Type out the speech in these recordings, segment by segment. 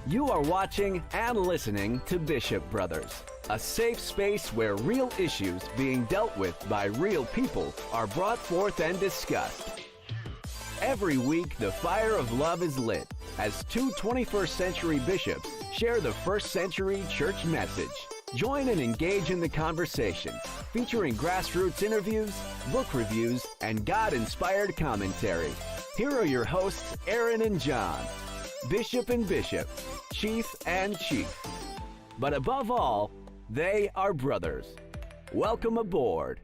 You are watching and listening to Bishop Brothers, a safe space where real issues being dealt with by real people are brought forth and discussed. Every week, the fire of love is lit as two 21st century bishops share the first century church message. Join and engage in the conversation, featuring grassroots interviews, book reviews, and God-inspired commentary. Here are your hosts, Aaron and John, Bishop and Bishop, Chief and Chief. But above all, they are brothers. Welcome aboard.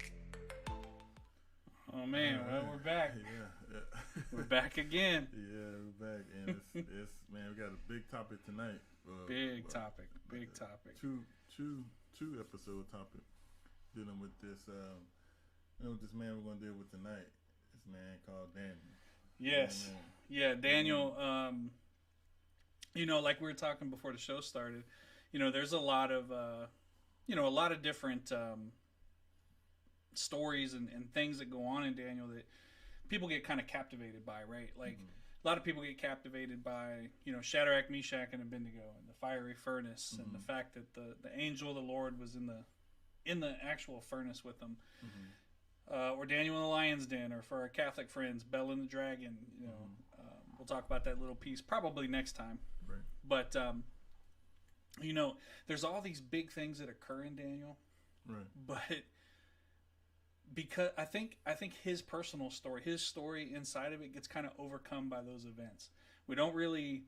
Oh man, well, we're back. Yeah. We're back again. Yeah, we're back, and it's man, we got a big topic tonight. Big topic. Two episode topic dealing with this. This man we're going to deal with tonight. This man called Daniel. Yes. Yeah, Daniel. Like we were talking before the show started. There's a lot of different stories and things that go on in Daniel that people get kind of captivated by, right? Like a lot of people get captivated by, Shadrach, Meshach, and Abednego and the fiery furnace and the fact that the angel of the Lord was in the actual furnace with them. Or Daniel in the lion's den, or for our Catholic friends, Bell and the dragon. We'll talk about that little piece probably next time. Right. But there's all these big things that occur in Daniel. Right. But because I think his personal story, his story inside of it gets kind of overcome by those events. We don't really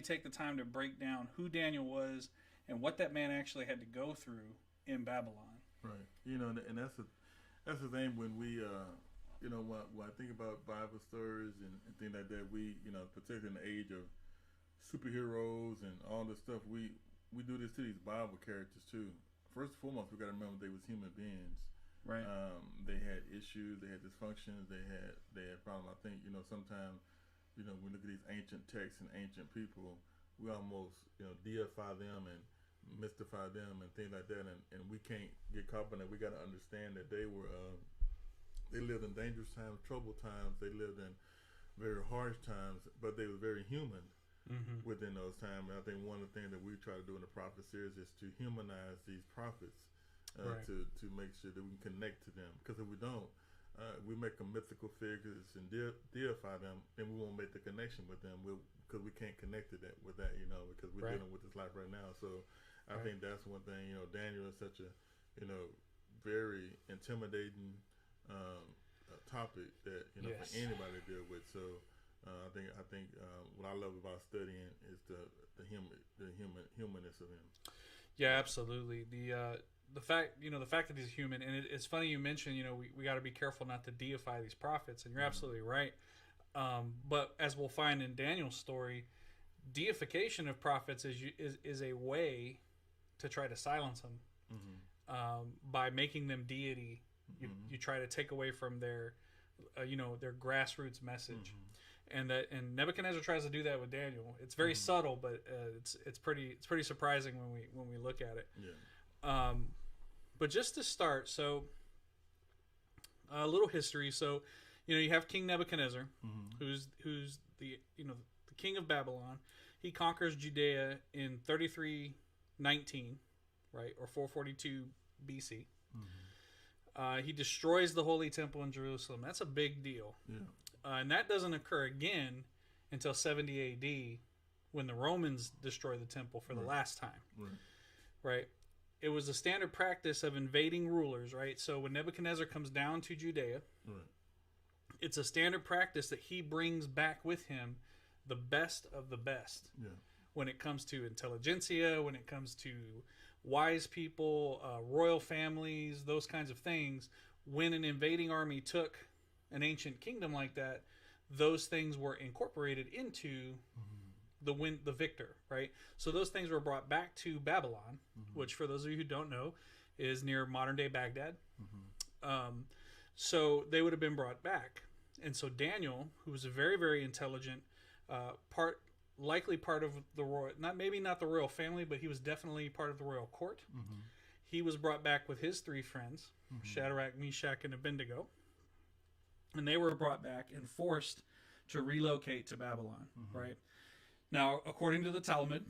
take the time to break down who Daniel was and what that man actually had to go through in Babylon. Right. And that's the thing when we when I think about Bible stories and things like that, we particularly in the age of superheroes and all this stuff, we do this to these Bible characters too. First and foremost, we got to remember they was human beings. Right. They had issues, they had dysfunctions, they had problems. I think sometimes we look at these ancient texts and ancient people, we almost deify them and mystify them and things like that, and we can't get caught up in that. We got to understand that they lived in dangerous times, troubled times. They lived in very harsh times, but they were very human within those times. And I think one of the things that we try to do in the prophet series is to humanize these prophets, right. to make sure that we can connect to them. Because if we don't, we make them mythical figures and deify them, and we won't make the connection with them because we can't connect to that with that, because we're dealing with this life right now. So I think that's one thing. Daniel is such a very intimidating topic that Yes. for anybody to deal with. So I think what I love about studying is the humanness of him. Yeah, absolutely. The fact that he's human, and it's funny you mentioned we got to be careful not to deify these prophets, and you're absolutely right. But as we'll find in Daniel's story, deification of prophets is a way to try to silence them by making them deity. You try to take away from their grassroots message, and Nebuchadnezzar tries to do that with Daniel. It's very subtle, but it's pretty surprising when we look at it. Yeah. But just to start, so a little history. So you have King Nebuchadnezzar, who's the king of Babylon. He conquers Judea in 3319, right, or 442 BC. He destroys the Holy Temple in Jerusalem. That's a big deal. Yeah. And that doesn't occur again until 70 AD when the Romans destroy the temple for the last time. Right? It was a standard practice of invading rulers, right? So when Nebuchadnezzar comes down to Judea, it's a standard practice that he brings back with him the best of the best. Yeah. When it comes to intelligentsia, when it comes to wise people, royal families, those kinds of things, when an invading army took an ancient kingdom like that, those things were incorporated into the victor, right? So those things were brought back to Babylon, which for those of you who don't know, is near modern-day Baghdad. So they would have been brought back. And so Daniel, who was a very, very intelligent likely part of the royal, not the royal family, but he was definitely part of the royal court. He was brought back with his three friends, Shadrach, Meshach, and Abednego. And they were brought back and forced to relocate to Babylon, right? Now, according to the Talmud,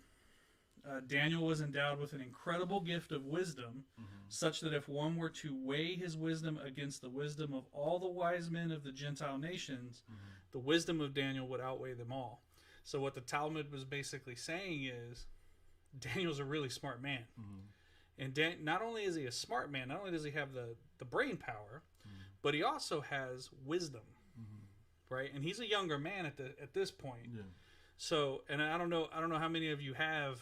Daniel was endowed with an incredible gift of wisdom, such that if one were to weigh his wisdom against the wisdom of all the wise men of the Gentile nations, the wisdom of Daniel would outweigh them all. So what the Talmud was basically saying is, Daniel's a really smart man. And not only is he a smart man, not only does he have the brain power, but he also has wisdom, right? And he's a younger man at this point. Yeah. So, and I don't know how many of you have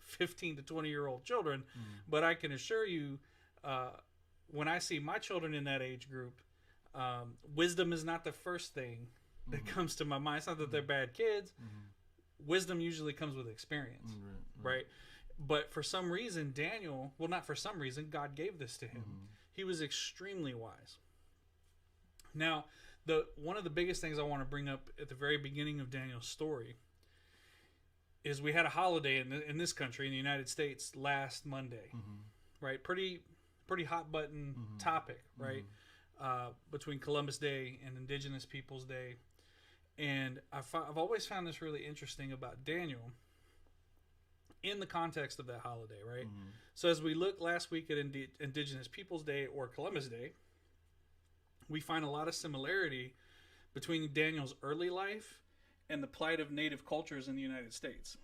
15 to 20-year-old children, but I can assure you, when I see my children in that age group, wisdom is not the first thing that comes to my mind. It's not that they're bad kids. Wisdom usually comes with experience, right? But for some reason, Daniel, well, not for some reason, God gave this to him. He was extremely wise. Now, one of the biggest things I want to bring up at the very beginning of Daniel's story is we had a holiday in this country, in the United States, last Monday, right? Pretty hot button topic, right? Between Columbus Day and Indigenous Peoples Day. And I've always found this really interesting about Daniel in the context of that holiday, right? So as we look last week at Indigenous Peoples Day or Columbus Day, we find a lot of similarity between Daniel's early life and the plight of native cultures in the United States.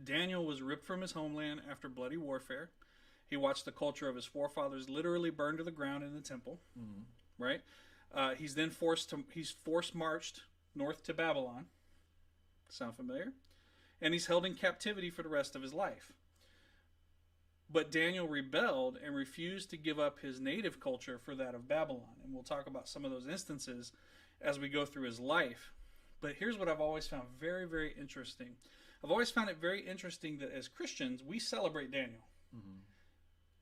Daniel was ripped from his homeland after bloody warfare. He watched the culture of his forefathers literally burn to the ground in the temple, right? He's then forced marched north to Babylon. Sound familiar? And he's held in captivity for the rest of his life. But Daniel rebelled and refused to give up his native culture for that of Babylon. And we'll talk about some of those instances as we go through his life. But here's what I've always found very, very interesting. I've always found it very interesting that as Christians, we celebrate Daniel.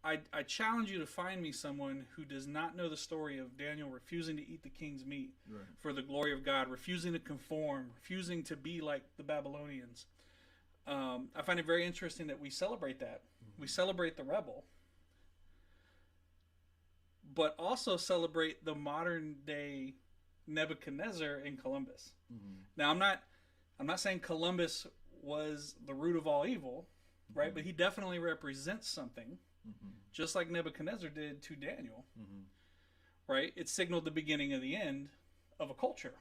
I challenge you to find me someone who does not know the story of Daniel refusing to eat the king's meat for the glory of God, refusing to conform, refusing to be like the Babylonians. I find it very interesting that we celebrate that. We celebrate the rebel, but also celebrate the modern day Nebuchadnezzar in Columbus. Now, I'm not saying Columbus was the root of all evil, right? But he definitely represents something, just like Nebuchadnezzar did to Daniel, right? It signaled the beginning of the end of a culture,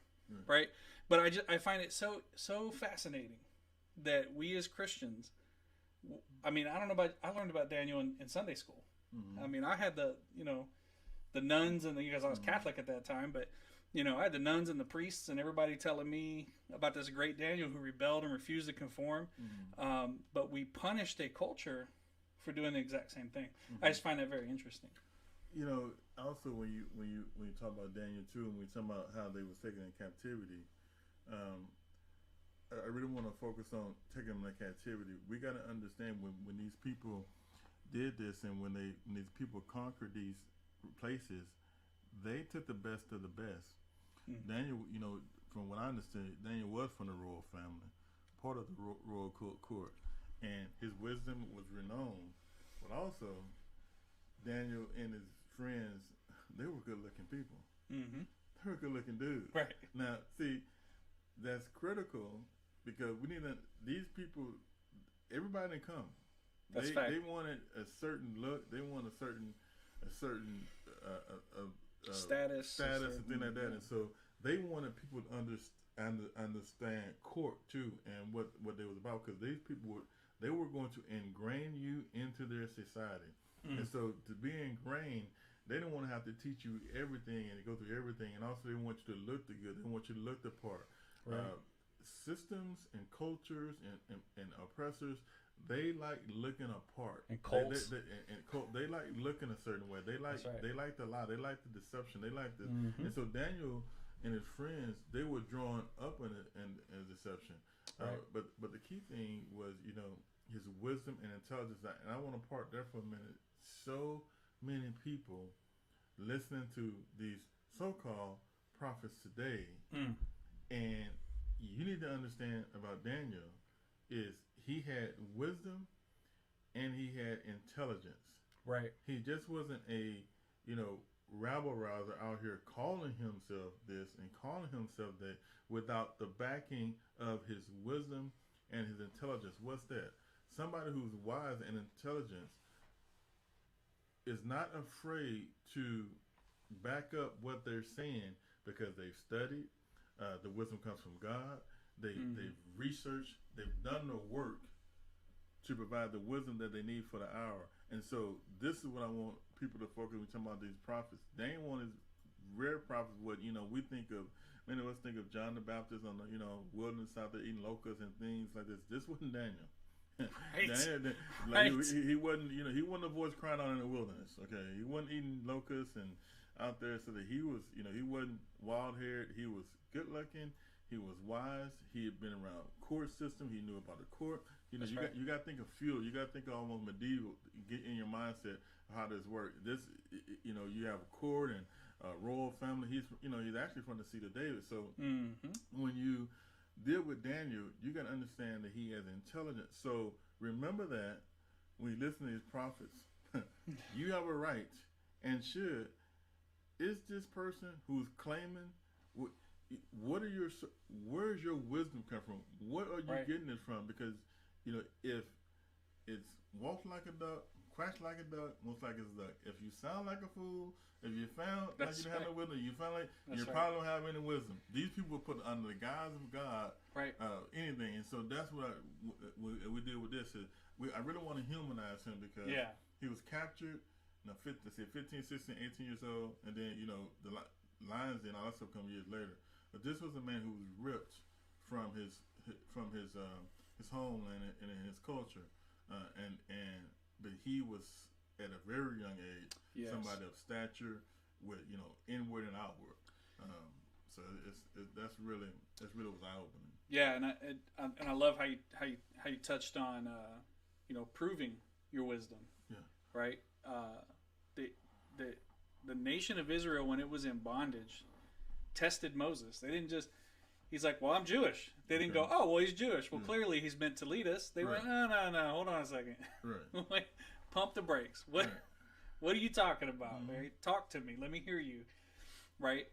right? But I find it so fascinating that we as Christians, I mean, I learned about Daniel in Sunday school. I mean, I had the nuns and because I was Catholic at that time, but I had the nuns and the priests and everybody telling me about this great Daniel who rebelled and refused to conform. But we punished a culture for doing the exact same thing. I just find that very interesting. Also when you talk about Daniel too, and we talk about how they was taken in captivity, I really want to focus on taking them in captivity. We got to understand when these people did this, and when these people conquered these places, they took the best of the best. Daniel, from what I understand, Daniel was from the royal family, part of the royal court, and his wisdom was renowned. But also, Daniel and his friends, they were good-looking people. They were good-looking dudes. Right. Now, see, that's critical because we need these people. Everybody didn't come. That's fact. They wanted a certain look. They want a certain status and things like that. And so they wanted people to understand court too, and what they was about, because these people were going to ingrain you into their society. And so to be ingrained, they don't want to have to teach you everything and go through everything, and also they want you to look the good. They want you to look the part. Right. Systems and cultures and oppressors, they like looking apart. And cults. They like looking a certain way. They like they like the lie. They like the deception. They like the and so Daniel and his friends, they were drawn up in deception. Right. But the key thing was his wisdom and intelligence. And I want to park there for a minute. So many people listening to these so-called prophets today, and you need to understand about Daniel is he had wisdom and he had intelligence. Right. He just wasn't a rabble rouser out here calling himself this and calling himself that without the backing of his wisdom and his intelligence. What's that? Somebody who's wise and intelligent is not afraid to back up what they're saying because they've studied. The wisdom comes from God. They've researched. They've done the work to provide the wisdom that they need for the hour. And so this is what I want people to focus when we talk about these prophets. They ain't one of these rare prophets. What we think of. Many of us think of John the Baptist on the wilderness out there eating locusts and things like this. This wasn't Daniel. Right. Daniel, Right. he wasn't he wasn't a voice crying out in the wilderness. Okay, he wasn't eating locusts and out there. So that he was he wasn't wild haired. He was good looking. He was wise. He had been around court system. He knew about the court. You got to think of feudal. You got to think of almost medieval. Get in your mindset of how this works. This you have a court and royal family. He's he's actually from the seat of David. So when you deal with Daniel, you got to understand that he has intelligence. So remember that when you listen to these prophets, you have a right and should. Is this person who's claiming? Where's your wisdom come from? What are you getting it from? Because if it's walk like a duck, quack like a duck, most like it's a duck. If you sound like a fool, if you found like you don't have no wisdom, you found like you probably don't have any wisdom. These people put under the guise of God, anything, and so that's what we deal with. This is I really want to humanize him because he was captured. 15, 16, 18 years old, and then the lions and all that stuff come years later. But this was a man who was ripped from his homeland and his culture, but he was at a very young age somebody of stature with inward and outward. So that's really was eye opening. Yeah, and I love how you touched on proving your wisdom. Yeah. Right. The nation of Israel, when it was in bondage, tested Moses. They didn't just. He's like, well, I'm Jewish. They didn't go, oh, well, he's Jewish. Well, clearly he's meant to lead us. They went, no, hold on a second. Right. Wait, pump the brakes. What are you talking about? Right? Talk to me. Let me hear you. Right?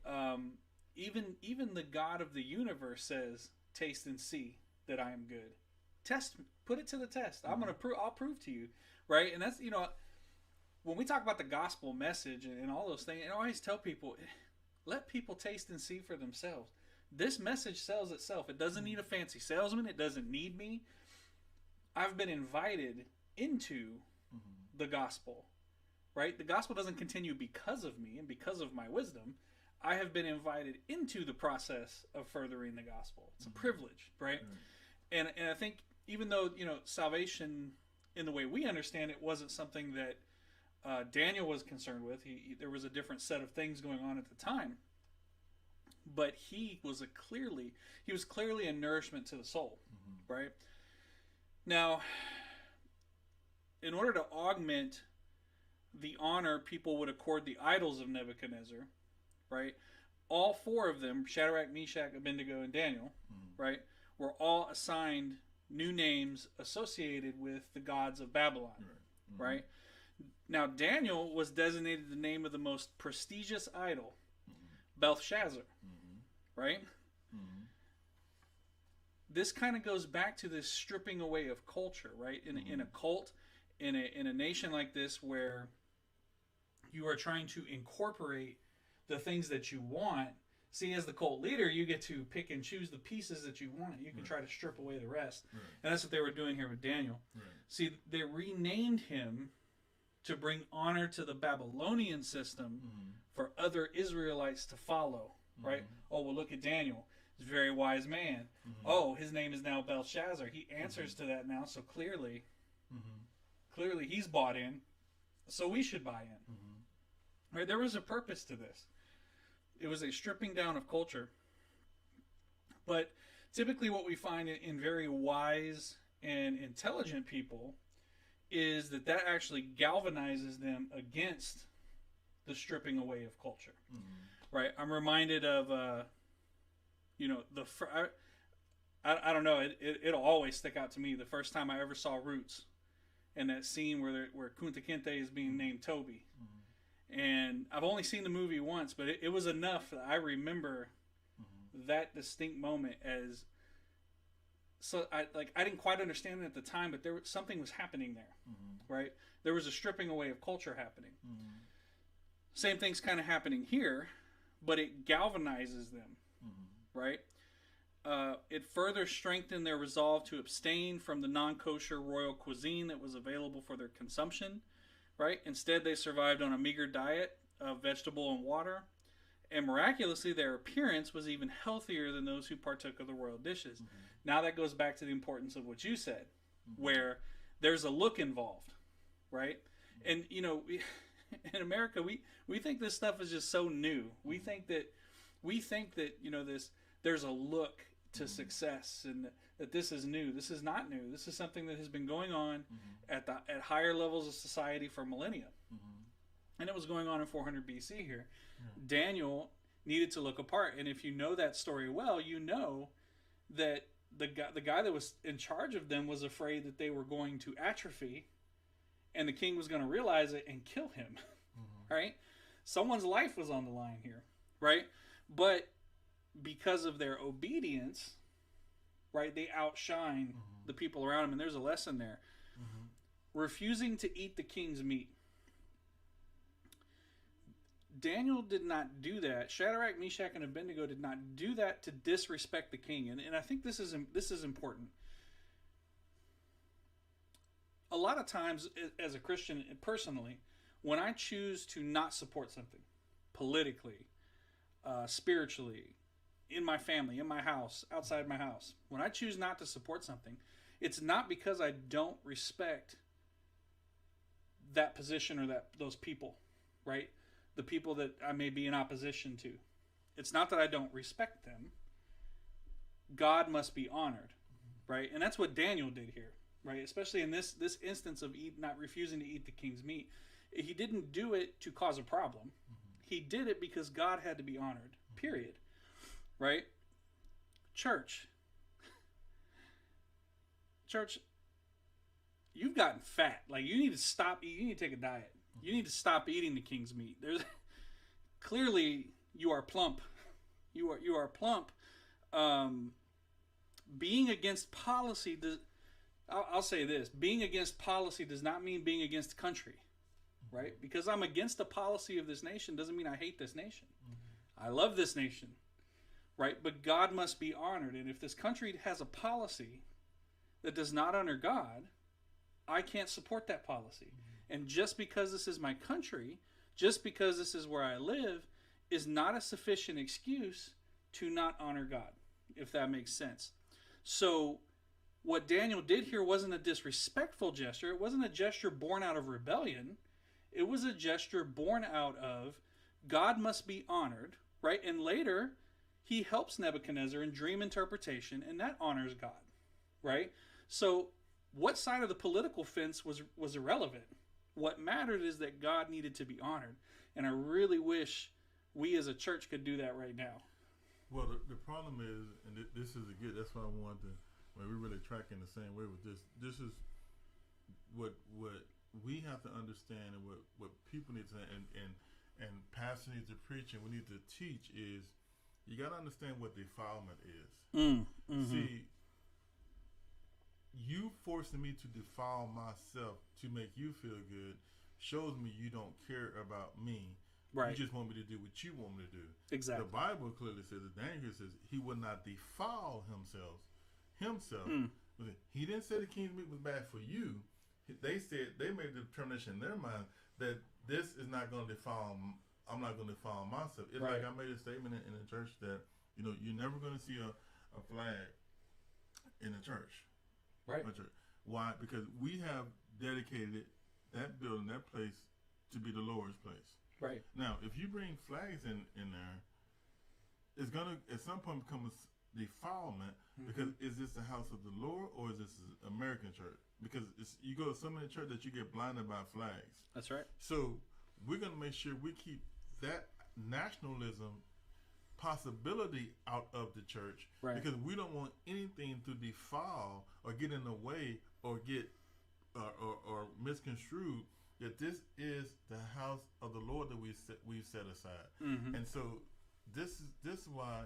Even the God of the universe says, taste and see that I am good. Test me. Put it to the test. I'm gonna prove. I'll prove to you. Right? And that's when we talk about the gospel message and all those things, I always tell people, let people taste and see for themselves. This message sells itself. It doesn't need a fancy salesman. It doesn't need me. I've been invited into the gospel, right? The gospel doesn't continue because of me and because of my wisdom. I have been invited into the process of furthering the gospel. It's a privilege, right? And I think even though, salvation in the way we understand it wasn't something that Daniel was concerned with. There was a different set of things going on at the time, but he was clearly a nourishment to the soul, right? Now, in order to augment the honor people would accord the idols of Nebuchadnezzar, right? All four of them, Shadrach, Meshach, Abednego, and Daniel, right, were all assigned new names associated with the gods of Babylon, right? Now, Daniel was designated the name of the most prestigious idol, Belshazzar, right? This kind of goes back to this stripping away of culture, right? In a cult, in a nation like this where you are trying to incorporate the things that you want. See, as the cult leader, you get to pick and choose the pieces that you want. You can try to strip away the rest. And that's what they were doing here with Daniel. See, they renamed him to bring honor to the Babylonian system for other Israelites to follow, right? Oh, well, look at Daniel. He's a very wise man. Oh, his name is now Belshazzar. He answers to that now, so clearly he's bought in, so we should buy in. Right? There was a purpose to this. It was a stripping down of culture. But typically what we find in very wise and intelligent people is that actually galvanizes them against the stripping away of culture. Right? I'm reminded of, I don't know, it'll always stick out to me. The first time I ever saw Roots and that scene where Kunta Kinte is being named Toby. And I've only seen the movie once, but it was enough that I remember that distinct moment as. So I didn't quite understand it at the time, but something was happening there, right? There was a stripping away of culture happening. Same thing's kind of happening here, but it galvanizes them, right? It further strengthened their resolve to abstain from the non-kosher royal cuisine that was available for their consumption, right? Instead, they survived on a meager diet of vegetable and water, and miraculously, their appearance was even healthier than those who partook of the royal dishes. Now that goes back to the importance of what you said, where there's a look involved, right? And, you know, in America, we think this stuff is just so new. We think that you know, there's a look to success, and that this is new. This is not new. This is something that has been going on at higher levels of society for millennia. And it was going on in 400 BC here. Daniel needed to look apart, and if you know that story well, you know that the guy that was in charge of them was afraid that they were going to atrophy, and the king was going to realize it and kill him. Right? Someone's life was on the line here, right? But because of their obedience, right, they outshine the people around them, and there's a lesson there. Refusing to eat the king's meat. Daniel did not do that. Shadrach, Meshach, and Abednego did not do that to disrespect the king. And I think this is important. A lot of times, as a Christian, personally, when I choose to not support something, politically, spiritually, in my family, in my house, outside my house, when I choose not to support something, it's not because I don't respect that position or those people, right? The people that I may be in opposition to. It's not that I don't respect them. God must be honored, right? And that's what Daniel did here, right? Especially in this instance of not refusing to eat the king's meat. He didn't do it to cause a problem. He did it because God had to be honored, period, right? Church, you've gotten fat. Like, you need to stop eating. You need to take a diet. You need to stop eating the king's meat. There's clearly you are plump. You are plump. Being against policy I'll say this: being against policy does not mean being against the country, right? Because I'm against the policy of this nation doesn't mean I hate this nation. I love this nation, right? But God must be honored, and if this country has a policy that does not honor God, I can't support that policy. And just because this is my country, just because this is where I live, is not a sufficient excuse to not honor God, if that makes sense. So what Daniel did here wasn't a disrespectful gesture. It wasn't a gesture born out of rebellion. It was a gesture born out of God must be honored, right? And later, he helps Nebuchadnezzar in dream interpretation, and that honors God, right? So what side of the political fence was irrelevant. What mattered is that God needed to be honored. And I really wish we as a church could do that right now. Well, the problem is, and this is that's why I wanted to, we're really tracking the same way with this. This is what we have to understand, and what people need to, and pastors need to preach, and we need to teach is, you got to understand what defilement is. See, you forcing me to defile myself to make you feel good shows me you don't care about me. Right. You just want me to do what you want me to do. Exactly. The Bible clearly says, Daniel says, he would not defile himself. He didn't say the king's meat was bad for you. They said, they made the determination in their mind that this is not going to defile, I'm not going to defile myself. It's like I made a statement in the church that, you know, you're never going to see a flag in the church. Right. Why? Because we have dedicated that building, that place, to be the Lord's place. Right. Now, if you bring flags in there, it's gonna at some point become a defilement, because is this the house of the Lord or is this an American church? Because you go to so many churches that you get blinded by flags. That's right. So we're gonna make sure we keep that nationalism possibility out of the church, because we don't want anything to defile or get in the way or get or misconstrued that this is the house of the Lord that we've set aside. Mm-hmm. And so this is why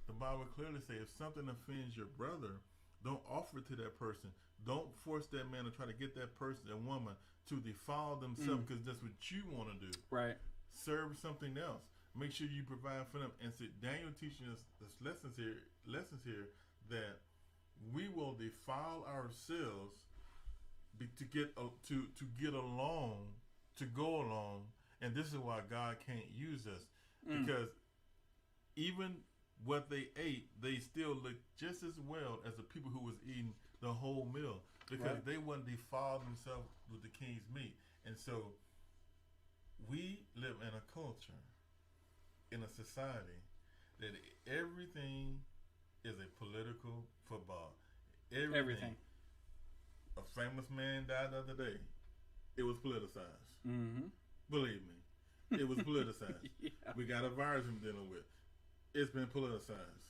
the Bible clearly says if something offends your brother, don't offer it to that person. Don't force that man to try to get that person, that woman, to defile themselves because that's what you want to do. Right. Serve something else. Make sure you provide for them. And so Daniel teaching us this lessons here that we will defile ourselves to get along, to go along, and this is why God can't use us because even what they ate, they still looked just as well as the people who was eating the whole meal because they wouldn't defile themselves with the king's meat. And so we live in a culture, in a society that everything is a political football. Everything. A famous man died the other day. It was politicized. Mm-hmm. Believe me, it was politicized. Yeah. We got a virus we're dealing with. It's been politicized.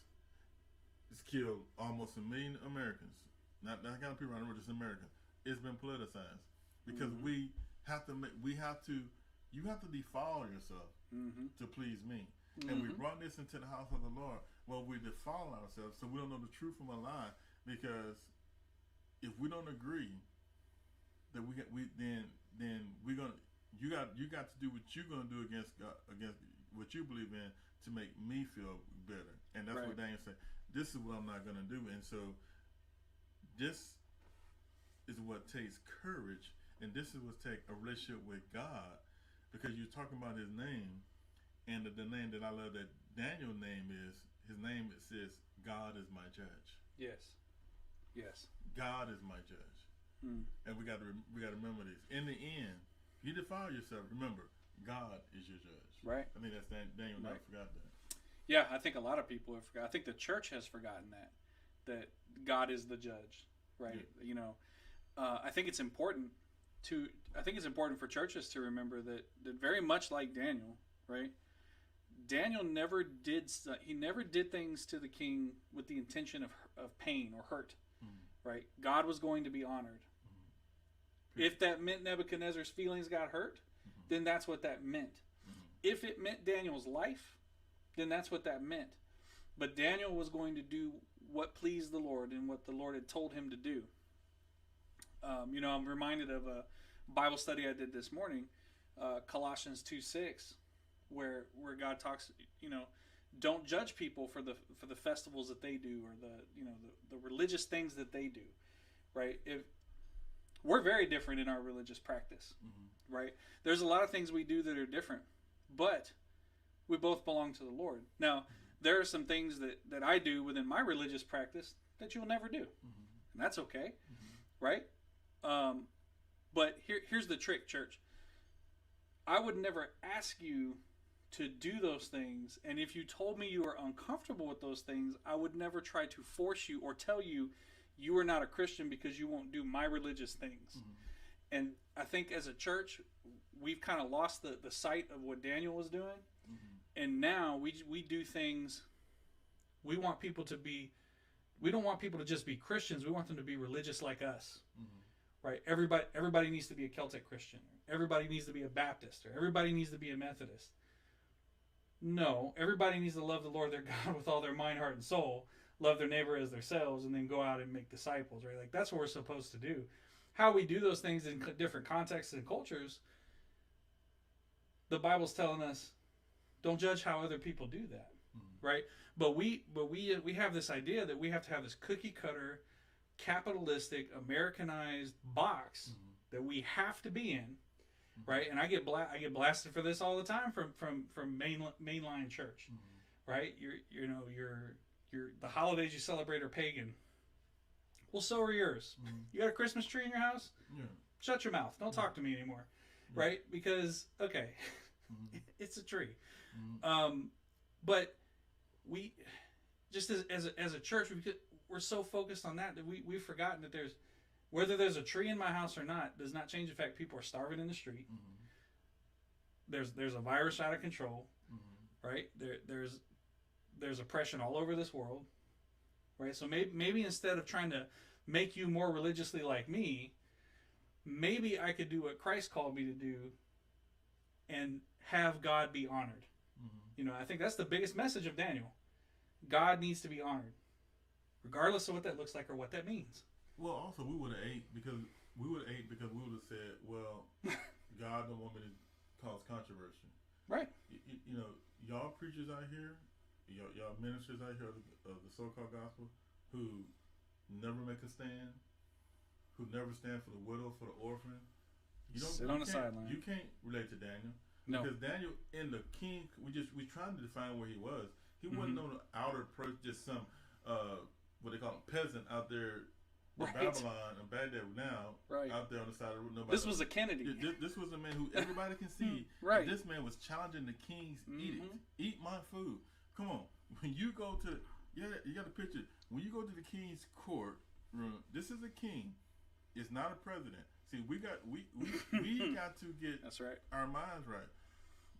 It's killed almost 1 million Americans. Not that kind of people around the world, just Americans. It's been politicized because you have to defile yourself to please me. And we brought this into the house of the Lord. Well, we defile ourselves so we don't know the truth from a lie. Because if we don't agree, that you got to do what you're gonna do against God, against what you believe in to make me feel better. And that's what Daniel said. This is what I'm not gonna do. And so this is what takes courage, and this is what takes a relationship with God, because you're talking about His name, and the name that I love that Daniel's name is. His name, it says, God is my judge. Yes. Yes. God is my judge. And we got to remember this. In the end, you defile yourself. Remember, God is your judge. Right. I think that's Daniel never forgot that. Yeah, I think a lot of people have forgotten. I think the church has forgotten that God is the judge. Right. Yeah. You know, I think it's important for churches to remember that very much like Daniel, right? Daniel never did things to the king with the intention of pain or hurt. Right? God was going to be honored. If that meant Nebuchadnezzar's feelings got hurt, then that's what that meant. If it meant Daniel's life, then that's what that meant. But Daniel was going to do what pleased the Lord and what the Lord had told him to do. I'm reminded of a Bible study I did this morning, Colossians 2:6, where God talks, don't judge people for the festivals that they do or the religious things that they do, right? If we're very different in our religious practice, right? There's a lot of things we do that are different, but we both belong to the Lord. Now, there are some things that I do within my religious practice that you'll never do, and that's okay, right? But here's the trick, church. I would never ask you to do those things, and if you told me you were uncomfortable with those things, I would never try to force you or tell you you are not a Christian because you won't do my religious things. And I think as a church, we've kind of lost the sight of what Daniel was doing, and now we do things. We want people to be. We don't want people to just be Christians. We want them to be religious like us, right? Everybody needs to be a Celtic Christian. Everybody needs to be a Baptist, or everybody needs to be a Methodist. No, everybody needs to love the Lord their God with all their mind, heart, and soul, love their neighbor as themselves, and then go out and make disciples, right? Like, that's what we're supposed to do. How we do those things in different contexts and cultures, the Bible's telling us, don't judge how other people do that, right? But we have this idea that we have to have this cookie cutter, capitalistic, Americanized box that we have to be in. Right, and I get blasted for this all the time from mainline church, right? You're the holidays you celebrate are pagan. Well, so are yours. You got a Christmas tree in your house? Yeah. Shut your mouth. Don't talk to me anymore, right? Because it's a tree. But we just as a church, we're so focused on that we've forgotten that whether there's a tree in my house or not does not change the fact people are starving in the street. There's a virus out of control, right? There's oppression all over this world, right? So maybe instead of trying to make you more religiously like me, maybe I could do what Christ called me to do and have God be honored. You know, I think that's the biggest message of Daniel. God needs to be honored, regardless of what that looks like or what that means. Well, also we would have ate because we would have said, well, God don't want me to cause controversy. Right. You know, y'all preachers out here, y'all ministers out here of the so-called gospel who never make a stand, who never stand for the widow, for the orphan. You don't sit on the sideline. You can't relate to Daniel. No. Because Daniel in the king, we trying to define where he was. He wasn't on the outer person, just some what they call him, peasant out there in Babylon and Baghdad now, out there on the side of the road. This was a Kennedy. This was a man who everybody can see. This man was challenging the king's edict. Eat my food. Come on. When you go to you got a picture. When you go to the king's court room, this is a king. It's not a president. See, we got to get that's right. Our minds right.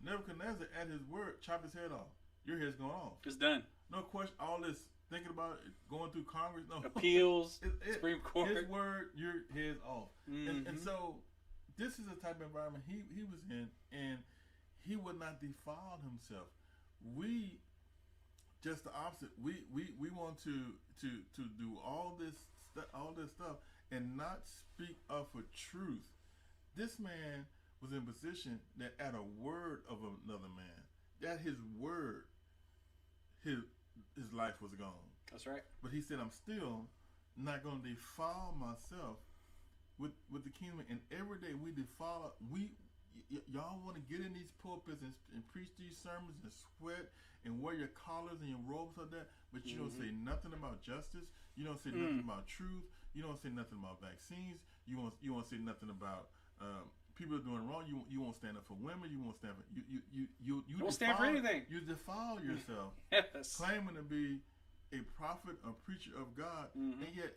Nebuchadnezzar, at his word, chop his head off. Your head's going off. It's done. No question. All this thinking about it, going through Congress, no appeals, Supreme Court. His word, your head's off. And so, this is the type of environment he was in, and he would not defile himself. We just the opposite. We want to do all this stuff and not speak up for truth. This man was in a position that at a word of another man, at his word, his life was gone. That's right. But he said, I'm still not going to defile myself with the kingdom. And every day we defile, y'all want to get in these pulpits and preach these sermons and sweat and wear your collars and your robes like that, but you don't say nothing about justice. You don't say nothing about truth. You don't say nothing about vaccines. You won't say nothing about people are doing wrong. You won't stand up for women. You won't stand for you won't stand for anything. You defile yourself, yes. claiming to be a prophet, a preacher of God, and yet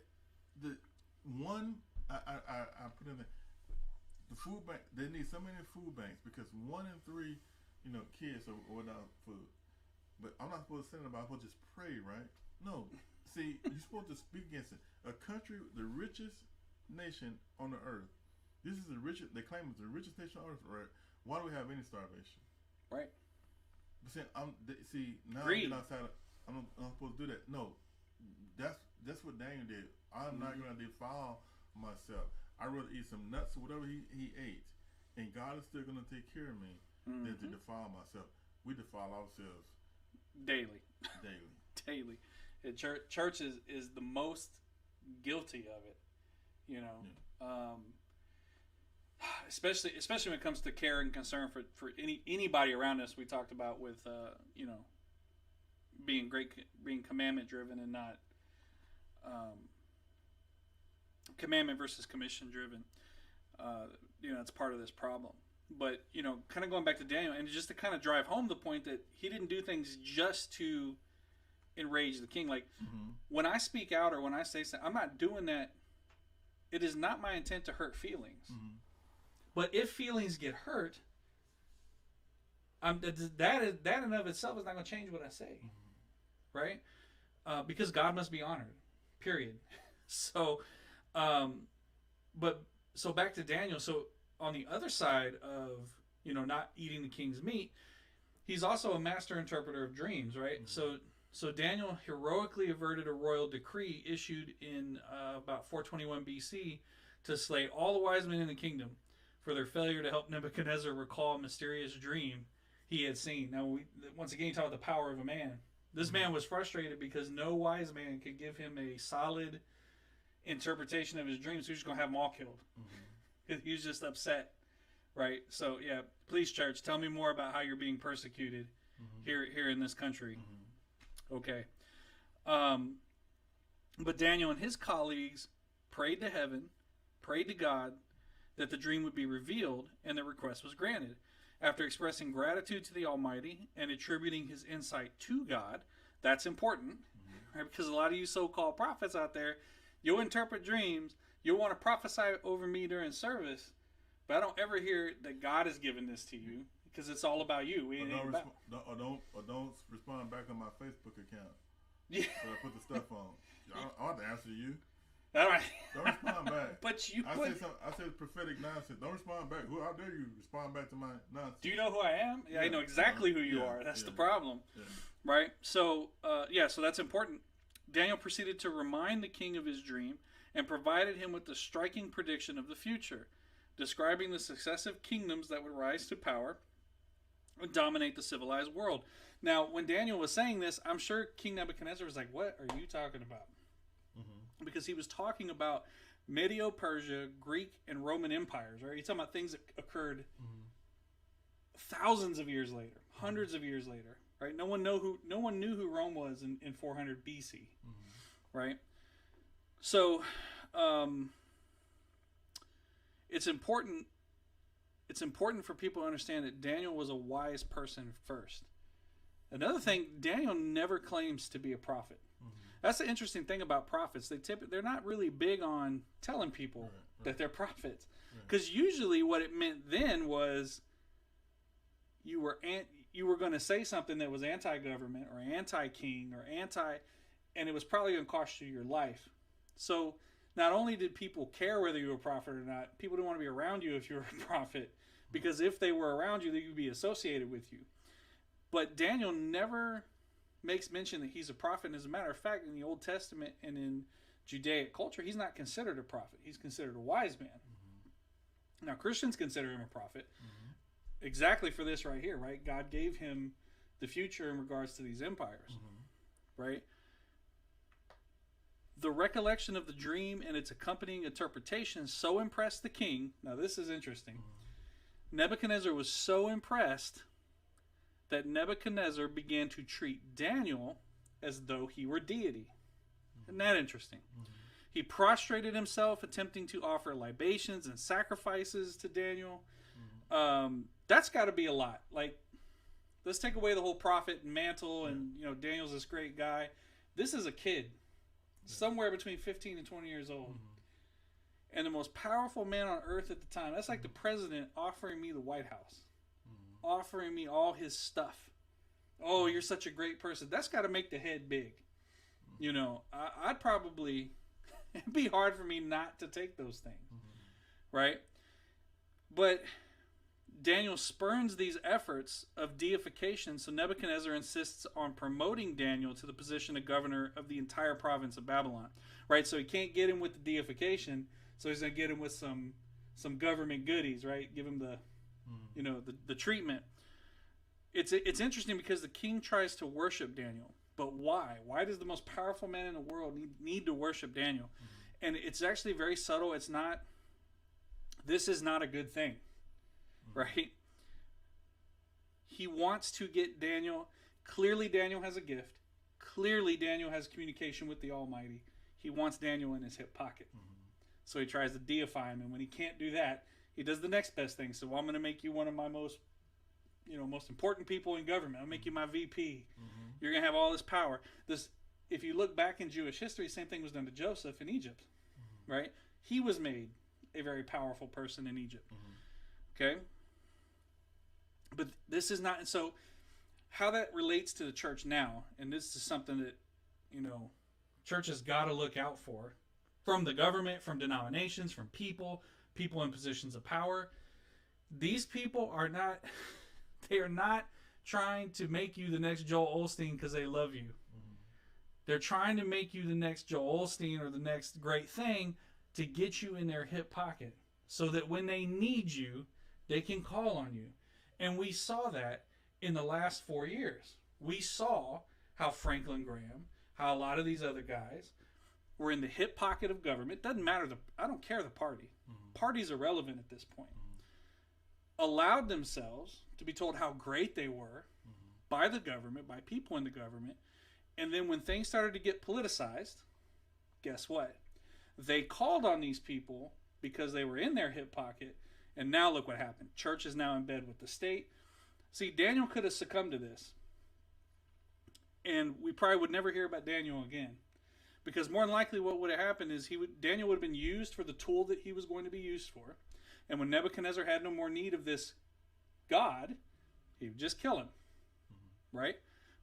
the one I put in the food bank. They need so many food banks because 1 in 3, kids are without food. But I'm not supposed to say about. I'm supposed to just pray, right? No. See, you're supposed to speak against it. A country, the richest nation on the earth. This is the richest. They claim it's the richest nation on earth, right? Why do we have any starvation? Right. But now Greed. I'm outside. I'm not supposed to do that. No, that's what Daniel did. I'm not going to defile myself. I'd rather eat some nuts or whatever he ate, and God is still going to take care of me than to defile myself. We defile ourselves daily. Daily. And church is the most guilty of it, especially when it comes to care and concern for anybody around us. We talked about with being commandment driven and not commandment versus commission driven. It's part of this problem. But kind of going back to Daniel, and just to kind of drive home the point that he didn't do things just to enrage the king. Like when I speak out or when I say something, I'm not doing that. It is not my intent to hurt feelings. But if feelings get hurt, that in and of itself is not going to change what I say, right? Because God must be honored. Period. So, so back to Daniel. So on the other side of not eating the king's meat, he's also a master interpreter of dreams, right? So Daniel heroically averted a royal decree issued in about 421 BC to slay all the wise men in the kingdom for their failure to help Nebuchadnezzar recall a mysterious dream he had seen. Now, once again, you talk about the power of a man. This man was frustrated because no wise man could give him a solid interpretation of his dreams. He was just going to have them all killed. He was just upset, right? So, yeah, please, church, tell me more about how you're being persecuted here in this country. Okay. But Daniel and his colleagues prayed to heaven, prayed to God that the dream would be revealed, and the request was granted. After expressing gratitude to the Almighty and attributing his insight to God, that's important, right? Because a lot of you so-called prophets out there, you'll interpret dreams, you'll want to prophesy over me during service, but I don't ever hear that God has given this to you because it's all about you. Don't respond back on my Facebook account. Yeah. So I put the stuff on. I want to answer you. All right. Don't respond back. But you I put... said prophetic nonsense. Don't respond back. How dare you respond back to my nonsense? Do you know who I am? Yeah, I know exactly who you are. That's the problem. Yeah. Right? So, so that's important. Daniel proceeded to remind the king of his dream and provided him with the striking prediction of the future, describing the successive kingdoms that would rise to power and dominate the civilized world. Now, when Daniel was saying this, I'm sure King Nebuchadnezzar was like, what are you talking about? Mm-hmm. Because he was talking about Medo-Persia, Greek, and Roman empires, right? He's talking about things that occurred thousands of years later, hundreds of years later, right? No one knew who Rome was in 400 BC, right? So, it's important for people to understand that Daniel was a wise person first. Another thing, Daniel never claims to be a prophet. That's the interesting thing about prophets. They're not really big on telling people that they're prophets, because usually what it meant then was you were going to say something that was anti-government or anti-king or and it was probably going to cost you your life. So not only did people care whether you were a prophet or not, people didn't want to be around you if you were a prophet, because if they were around you, they would be associated with you. But Daniel never makes mention that he's a prophet. And as a matter of fact, in the Old Testament and in Judaic culture, he's not considered a prophet. He's considered a wise man. Now, Christians consider him a prophet exactly for this right here, right? God gave him the future in regards to these empires, right? The recollection of the dream and its accompanying interpretation so impressed the king. Now, this is interesting. Nebuchadnezzar was so impressed that Nebuchadnezzar began to treat Daniel as though he were deity. Isn't that interesting? He prostrated himself, attempting to offer libations and sacrifices to Daniel. That's got to be a lot. Like, let's take away the whole prophet and mantle, and Daniel's this great guy. This is a kid, somewhere between 15 and 20 years old, and the most powerful man on earth at the time. That's like the president offering me the White House. Offering me all his stuff. Oh, you're such a great person. That's got to make the head big. I'd probably, it'd be hard for me not to take those things. Right? But Daniel spurns these efforts of deification, so Nebuchadnezzar insists on promoting Daniel to the position of governor of the entire province of Babylon. Right? So he can't get him with the deification, so he's going to get him with some government goodies, right? Give him the the treatment. It's interesting because the king tries to worship Daniel, but why? Why does the most powerful man in the world need to worship Daniel? And it's actually very subtle. This is not a good thing, right? He wants to get Daniel. Clearly, Daniel has a gift. Clearly, Daniel has communication with the Almighty. He wants Daniel in his hip pocket. So he tries to deify him, and when he can't do that, he does the next best thing. So I'm going to make you one of my most important people in government. I'll make you my VP. You're going to have all this power. If you look back in Jewish history, same thing was done to Joseph in Egypt, right? He was made a very powerful person in Egypt. Okay? But this is not, and so how that relates to the church now, and this is something that, church has got to look out for, from the government, from denominations, from people in positions of power. These people are not trying to make you the next Joel Osteen because they love you. They're trying to make you the next Joel Osteen or the next great thing to get you in their hip pocket so that when they need you, they can call on you. And we saw that in the last 4 years. We saw how Franklin Graham, how a lot of these other guys were in the hip pocket of government. Doesn't matter. I don't care the party. Party's irrelevant at this point. Allowed themselves to be told how great they were by the government, by people in the government. And then when things started to get politicized, guess what? They called on these people because they were in their hip pocket. And now look what happened. Church is now in bed with the state. See, Daniel could have succumbed to this. And we probably would never hear about Daniel again. Because more than likely what would have happened is Daniel would have been used for the tool that he was going to be used for. And when Nebuchadnezzar had no more need of this God, he would just kill him. Right?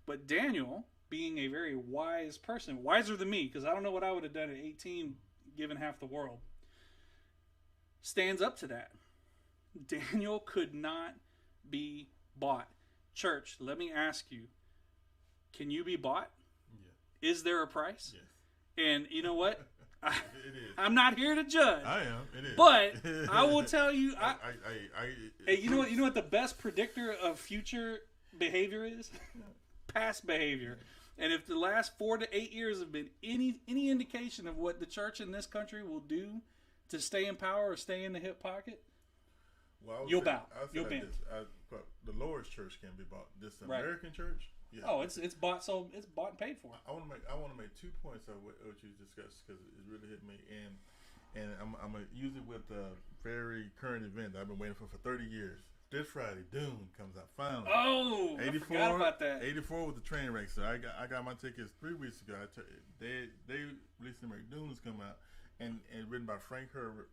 But Daniel, being a very wise person, wiser than me, because I don't know what I would have done at 18 given half the world. stands up to that. Daniel could not be bought. Church, let me ask you, can you be bought? Yeah. Is there a price? Yes. And you know what? It is. I'm not here to judge. I am. It is. But I will tell you, hey, you know what the best predictor of future behavior is? Past behavior. And if the last 4 to 8 years have been any indication of what the church in this country will do to stay in power or stay in the hip pocket, you'll bow. You'll bend. The Lord's church can be bought. This Right. American church. Yeah. Oh, it's bought, so it's bought and paid for. I want to make 2 points of what you discussed because it really hit me, and I'm gonna use it with a very current event that I've been waiting for 30 years. This Friday, Dune comes out finally. Oh, 84, I forgot about that. 84 with the train wreck. So I got my tickets 3 weeks ago. They released them. Dune has come out and written by Frank Herbert.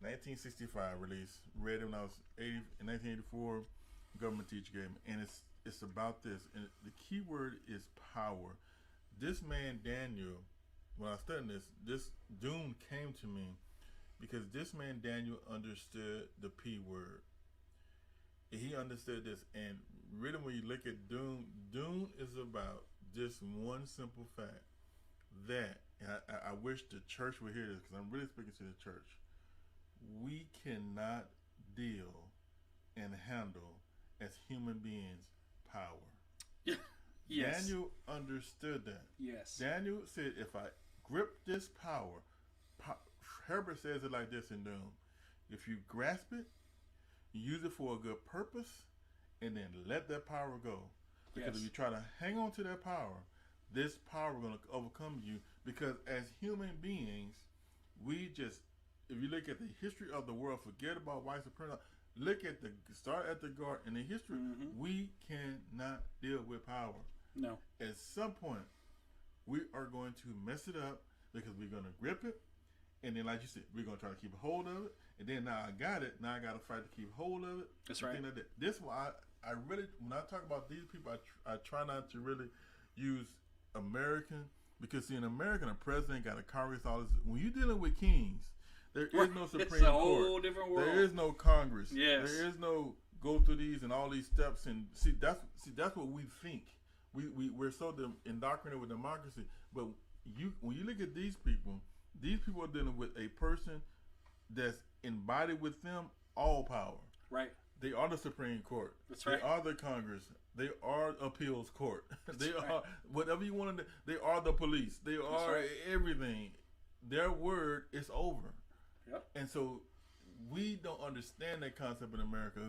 1965 release. Read it when I was 80 in 1984. Government teacher gave me, and it's about this. And the key word is power. This man Daniel, when I was studying this Dune came to me because this man Daniel understood the P word. He understood this, and really when you look at Dune is about just one simple fact that, and I wish the church would hear this because I'm really speaking to the church. We cannot deal and handle as human beings power. Yes. Daniel understood that. Yes. Daniel said, if I grip this power, Herbert says it like this in Dune. If you grasp it, use it for a good purpose, and then let that power go. Because if you try to hang on to that power, this power is going to overcome you. Because as human beings, we just, if you look at the history of the world, forget about white supremacy. Start at the garden. In the history, we cannot deal with power. No. At some point, we are going to mess it up because we're going to grip it, and then, like you said, we're going to try to keep a hold of it. And then now I got it. Now I got to fight to keep hold of it. That's right. Like that. This why I really, when I talk about these people, I try not to really use American because see, in America, the president got a Congress. All this. When you're dealing with kings, there is no Supreme Court. It's a whole different world. There is no Congress. Yes. There is no go through these and all these steps and see that's what we think. We're so indoctrinated with democracy. But when you look at these people are dealing with a person that's embodied with them all power. Right. They are the Supreme Court. That's right. They are the Congress. They are appeals court. They right. are whatever you want to. They are the police. They are everything. Their word is over. Yep. And so we don't understand that concept in America.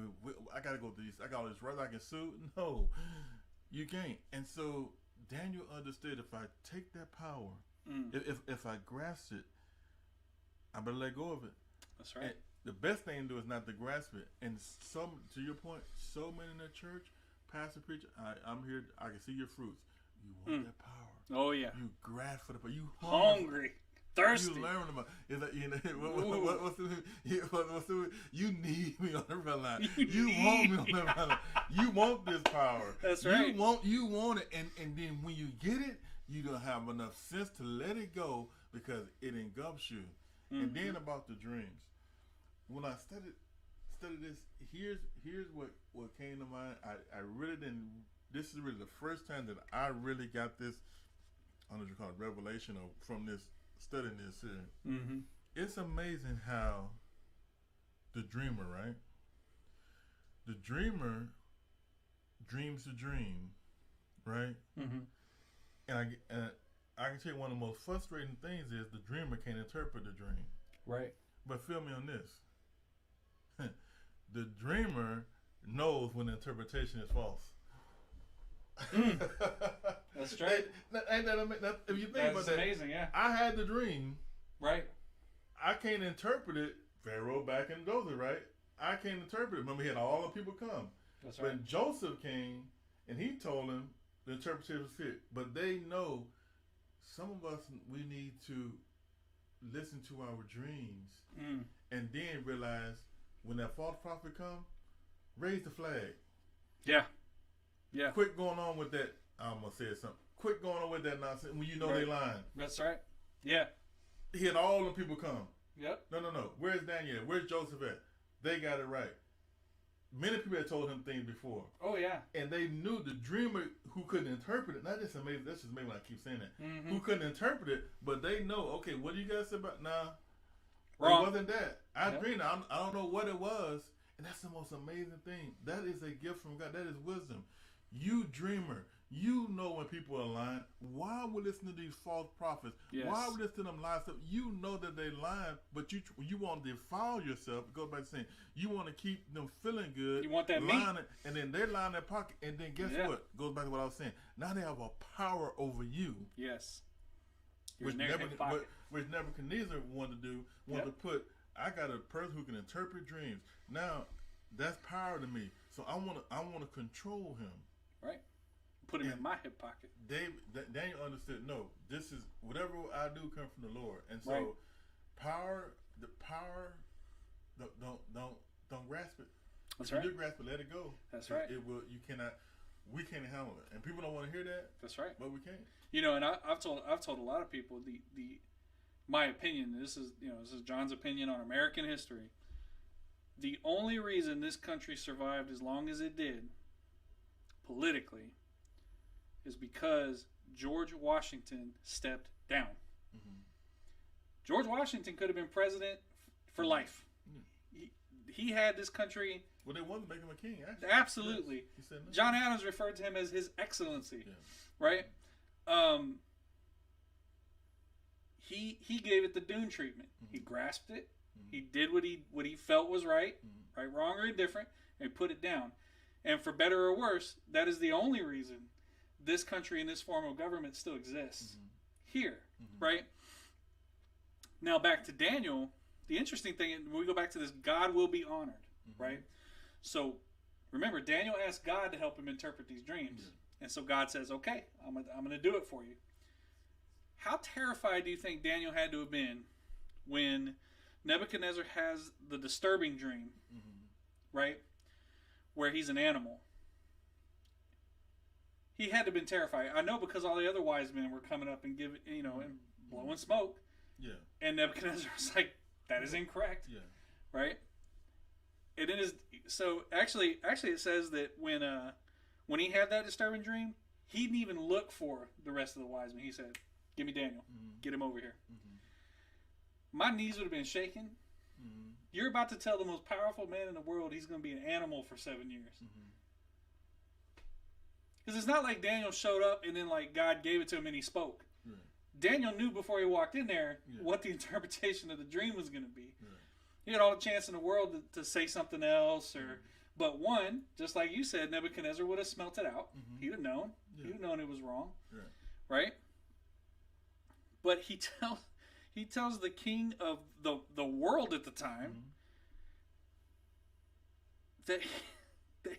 I got to go through this. I got all this right. I can sue. No, you can't. And so Daniel understood if I take that power, if I grasp it, I better let go of it. That's right. And the best thing to do is not to grasp it. And to your point, so many in the church, pastor, preacher, I'm here. I can see your fruits. You want that power. Oh yeah. You grasp for the power. You hungry, thirsty. You learn about. It's like, what's the you need me on the front line. You want me on the front line. You want this power. That's right. You want it, and then when you get it, you don't have enough sense to let it go because it engulfs you. And then about the dreams. When I studied this, here's what came to mind. I really didn't. This is really the first time that I really got this. I don't know what you call it, revelation or from this studying this here. Mm-hmm. It's amazing how the dreamer, right? The dreamer dreams a dream, right? Mm-hmm. And I can tell you one of the most frustrating things is the dreamer can't interpret the dream. Right. But feel me on this. The dreamer knows when the interpretation is false. That's right. If you think about that, amazing, yeah. I had the dream. Right. I can't interpret it. Pharaoh back in Dothan, right? I can't interpret it. Remember, he had all the people come. That's right. When Joseph came and he told him the interpretation was fit. But they know some of us, we need to listen to our dreams and then realize when that false prophet come, raise the flag. Yeah. Yeah. Quit going on with that. I almost said something. Quit going on with that nonsense when you know they lying. That's right. Yeah. He had all the people come. Yep. No. Where's Daniel? Where's Joseph at? They got it right. Many people had told him things before. Oh, yeah. And they knew the dreamer who couldn't interpret it. Not just amazing. That's just amazing when I keep saying that. Mm-hmm. Who couldn't interpret it, but they know, okay, what do you guys say about? Nah. Wrong. It wasn't that. I dreamed. I don't know what it was. And that's the most amazing thing. That is a gift from God. That is wisdom. You dreamer, you know when people are lying. Why would listen to these false prophets? Yes. Why would listen to them lie stuff? You know that they lying, but you want to defile yourself. It goes back to saying you want to keep them feeling good. You want that lying, meat. and then they're lying in their pocket. And then guess what? Goes back to what I was saying. Now they have a power over you. Yes. Which Nebuchadnezzar wanted to do. Wanted to put. I got a person who can interpret dreams. Now that's power to me. So I want to control him. Right. Put him in my hip pocket. Daniel understood. No, this is whatever I do come from the Lord, and so power. Don't grasp it. That's if right. you do grasp it, let it go. That's right. It will. You cannot. We can't handle it, and people don't want to hear that. That's right. But we can't. You know, and I've told a lot of people my opinion. This is John's opinion on American history. The only reason this country survived as long as it did, politically, is because George Washington stepped down. Mm-hmm. George Washington could have been president for life. Mm-hmm. He had this country. Well, they wanted to make him a king, actually. Absolutely. Yes. He said no. John Adams referred to him as His Excellency. Yeah. Right? He gave it the Dune treatment. Mm-hmm. He grasped it. Mm-hmm. He did what he felt was right, mm-hmm. right, wrong, or indifferent, and put it down. And for better or worse, that is the only reason this country and this form of government still exists here, right? Now back to Daniel. The interesting thing, when we go back to this, God will be honored, right? So remember, Daniel asked God to help him interpret these dreams, and so God says, "Okay, I'm gonna do it for you." How terrified do you think Daniel had to have been when Nebuchadnezzar has the disturbing dream, right? Where he's an animal. He had to have been terrified. I know, because all the other wise men were coming up and giving, and blowing smoke. Yeah. And Nebuchadnezzar was like, "That is incorrect." Yeah. Right. And it is. So actually, it says that when he had that disturbing dream, he didn't even look for the rest of the wise men. He said, "Give me Daniel. Get him over here." My knees would have been shaking. You're about to tell the most powerful man in the world he's going to be an animal for 7 years. Because it's not like Daniel showed up and then like God gave it to him and he spoke. Right. Daniel knew before he walked in there what the interpretation of the dream was going to be. Right. He had all the chance in the world to say something else, but one, just like you said, Nebuchadnezzar would have smelt it out. He'd have known. Yeah. He'd have known it was wrong. Right? But he tells the king of the world at the time that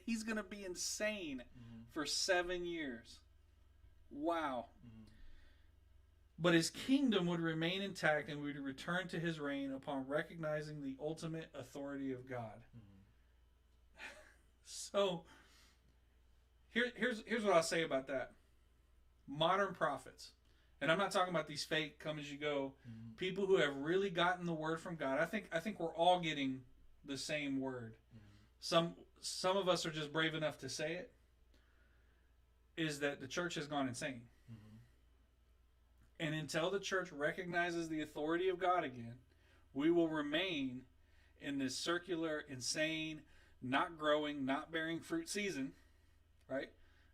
he's going to be insane for 7 years. Wow. But his kingdom would remain intact and would return to his reign upon recognizing the ultimate authority of God. So here's what I'll say about that. Modern prophets, and I'm not talking about these fake come as you go, people who have really gotten the word from God. I think we're all getting the same word. Some of us are just brave enough to say it. Is that the church has gone insane. And until the church recognizes the authority of God again, we will remain in this circular, insane, not growing, not bearing fruit season, right?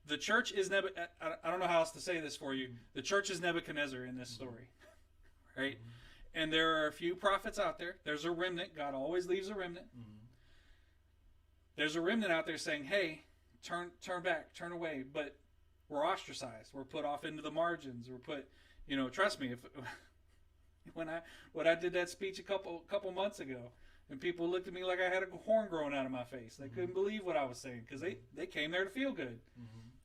The church is I don't know how else to say this for you. The church is Nebuchadnezzar in this story, right? And there are a few prophets out there. There's a remnant. God always leaves a remnant. There's a remnant out there saying, "Hey, turn back, turn away," but we're ostracized. We're put off into the margins. We're put, trust me, when I did that speech a couple months ago, and people looked at me like I had a horn growing out of my face. They couldn't believe what I was saying, because they came there to feel good,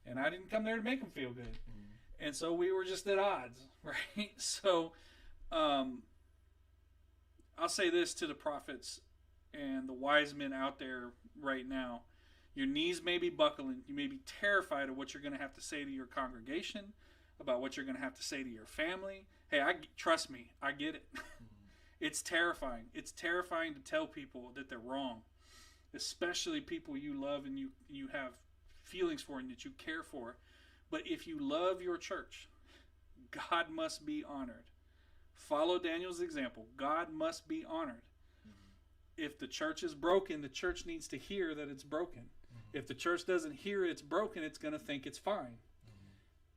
and I didn't come there to make them feel good, and so we were just at odds, right? So, I'll say this to the prophets and the wise men out there right now. Your knees may be buckling. You may be terrified of what you're going to have to say to your congregation, about what you're going to have to say to your family. Hey, trust me, I get it. It's terrifying. It's terrifying to tell people that they're wrong, especially people you love and you have feelings for and that you care for. But if you love your church, God must be honored. Follow Daniel's example. God must be honored. If the church is broken, the church needs to hear that it's broken. If the church doesn't hear it's broken, it's going to think it's fine.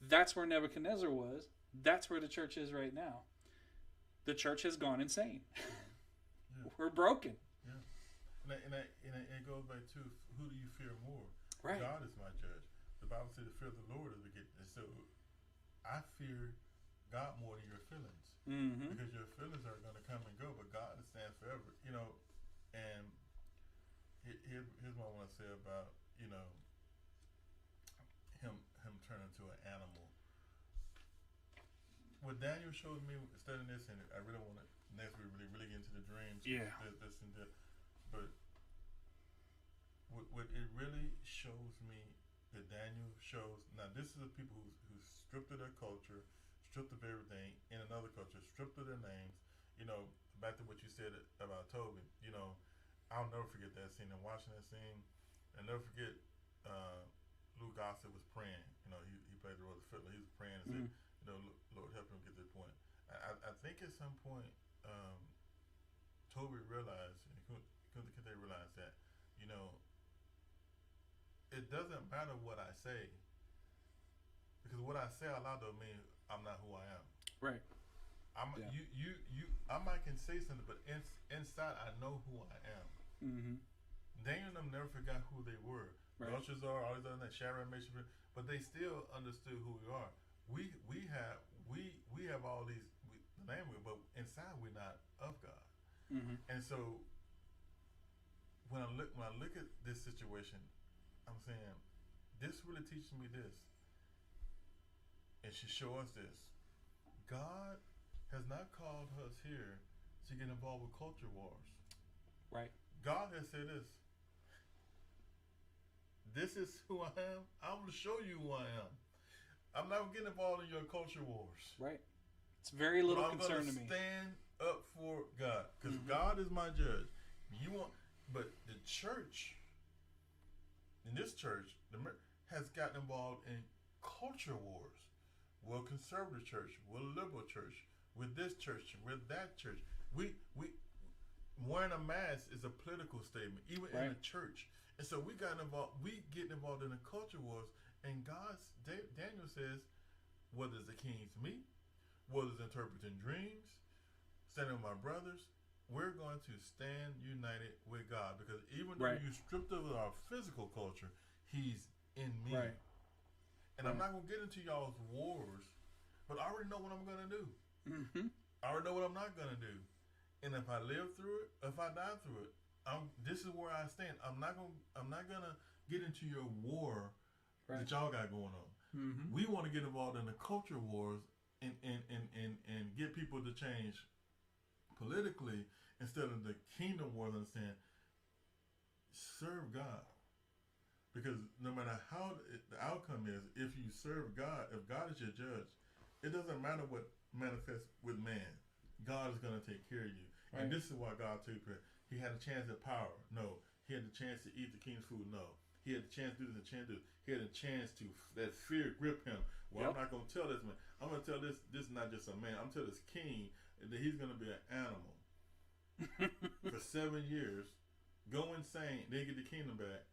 That's where Nebuchadnezzar was. That's where the church is right now. The church has gone insane. We're broken. Yeah. And it goes back to, who do you fear more? Right. God is my judge. The Bible says the fear of the Lord is the get. And so I fear God more than your feelings. Mm-hmm. Because your feelings are going to come and go, but God stands forever. You know, and here's what I want to say about, you know, him turning to an animal. What Daniel showed me studying this, and I really want to next week really get into the dreams. Yeah. This and that. But what it really shows me that Daniel shows, now this is the people who stripped of their culture, stripped of everything in another culture, stripped of their names. You know, back to what you said about Toby. You know, I'll never forget that scene and watching that scene. I'll never forget Lou Gossett was praying. You know, he played the role of fiddler. He was praying and said, you know, Lord, help him get to the point. I think at some point, Toby realized, and they realized that, you know, it doesn't matter what I say, because what I say out loud don't mean I'm not who I am. Right. I might can say something, but inside I know who I am. Mm-hmm. Daniel and them never forgot who they were. Right. Belshazzar, all these other things, Shadrach, Meshach, but they still understood who we are. We have all these language, but inside we're not of God. Mm-hmm. And so when I look at this situation, I'm saying this really teaches me this, and should show us this. God has not called us here to get involved with culture wars. Right. God has said this. This is who I am. I'm going to show you who I am. I'm not going to get involved in your culture wars. Right. It's very little concern to me. I'm going to stand up for God, because God is my judge. But the church, in this church, has gotten involved in culture wars. We're a conservative church. We're a liberal church. With this church, with that church. We wearing a mask is a political statement, even in the church. And so we got involved. We get involved in the culture wars. And Daniel says, whether it's the king's meat, whether it's interpreting dreams, standing with my brothers, we're going to stand united with God, because even though you stripped of our physical culture, He's in me. Right. And I'm not going to get into y'all's wars, but I already know what I'm going to do. Mm-hmm. I already know what I'm not going to do. And if I live through it, if I die through it, this is where I stand. I'm not gonna get into your war that y'all got going on. Mm-hmm. We want to get involved in the culture wars and get people to change politically instead of the kingdom wars. Understand? Serve God, because no matter how the outcome is, if you serve God, if God is your judge, it doesn't matter what manifests with man. God is going to take care of you. Right. And this is why God took prayer. He had a chance at power. No. He had the chance to eat the king's food. No. He had the chance to do this and chance to do this. He had a chance to that fear grip him. Well, I'm not going to tell this man. I'm going to tell this is not just a man. I'm going to tell this king that he's going to be an animal for 7 years, go insane, then get the kingdom back,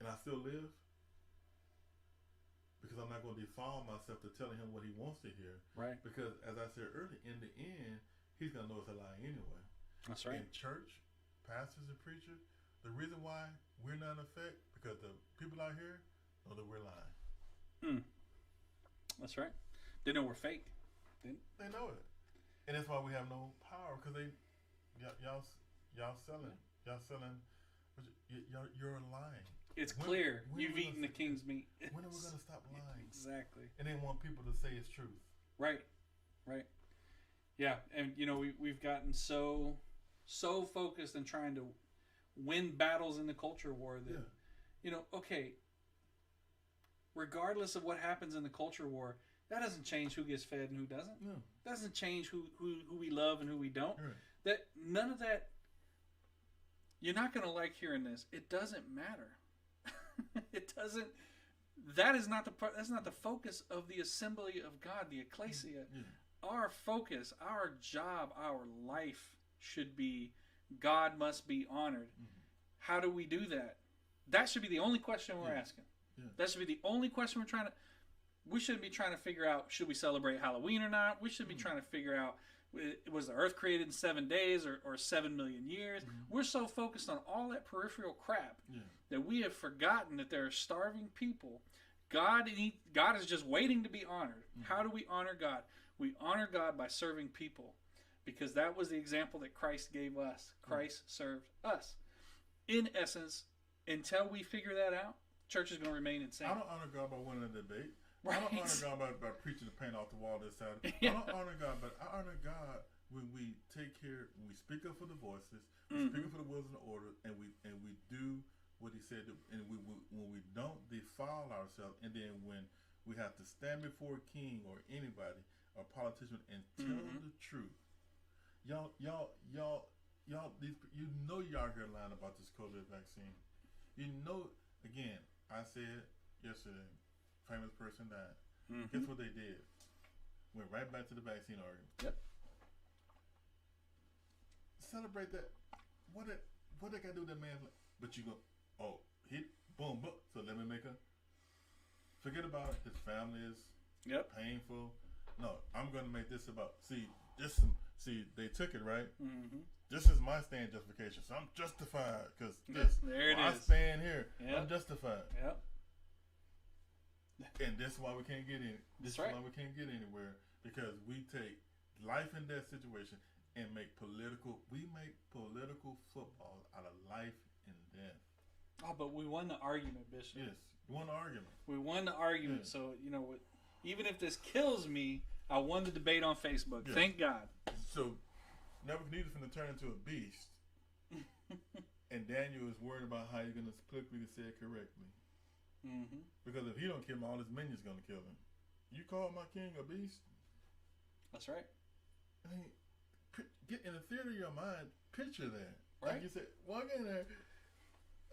and I still live? Because I'm not going to defile myself to telling him what he wants to hear. Right. Because, as I said earlier, in the end, he's going to know it's a lie anyway. That's right. In church, pastors and preachers, the reason why we're not in effect, because the people out here know that we're lying. That's right. They know we're fake. They know it. And that's why we have no power, because y'all selling, you're lying. It's clear you've eaten the king's meat. When are we going to stop lying? Exactly. And they want people to say it's truth. Right. Yeah, and we've gotten so focused in trying to win battles in the culture war that, okay, regardless of what happens in the culture war, That doesn't change who gets fed and who doesn't. No. That doesn't change who we love and who we don't. Right. That none of that. You're not going to like hearing this. It doesn't matter. It doesn't. That's not the focus of the assembly of God, the ecclesia. Yeah. Our focus, our job, our life should be God must be honored. Mm-hmm. How do we do that? That should be the only question we're asking. Yeah. That should be the only question we're trying to. We shouldn't be trying to figure out should we celebrate Halloween or not. We should be trying to figure out was the earth created in 7 days or 7 million years. We're so focused on all that peripheral crap that we have forgotten that there are starving people. God is just waiting to be honored. How do we honor God? We honor God by serving people, because that was the example that Christ gave us. Christ served us. In essence, until we figure that out, church is going to remain insane. I don't honor God by winning a debate. Right. I don't honor God by preaching the paint off the wall this Saturday. I don't honor God, but I honor God when we take care, when we speak up for the voices, we speak up for the wills and the order, and we do what He said, and when we don't defile ourselves, and then when we have to stand before a king or anybody or politician and tell the truth. Y'all, y'all, y'all here lying about this COVID vaccine. Again, I said yesterday, famous person died. Guess what they did? Went right back to the vaccine argument. Yep. Celebrate that. What they got to do with that man? But you go, boom. So let me make forget about it. His family is painful. No, I'm going to make this about. See, they took it, right? This is my stand justification. So I'm justified because I stand here. I'm justified. Yep. And that's why we can't get in. Why we can't get anywhere, because we take life and death situation and make political football out of life and death. Oh, but we won the argument, Bishop. Yes, we won the argument. We won the argument. Yeah. So you know what? Even if this kills me, I won the debate on Facebook. Yeah. Thank God. So Nebuchadnezzar's going to turn into a beast, and Daniel is worried about how you're going to politically say it correctly. Because if he don't kill him, all his minions gonna kill him. You call my king a beast? That's right. I mean, get in the theater of your mind. Picture that. Right. Like you said, walk in there,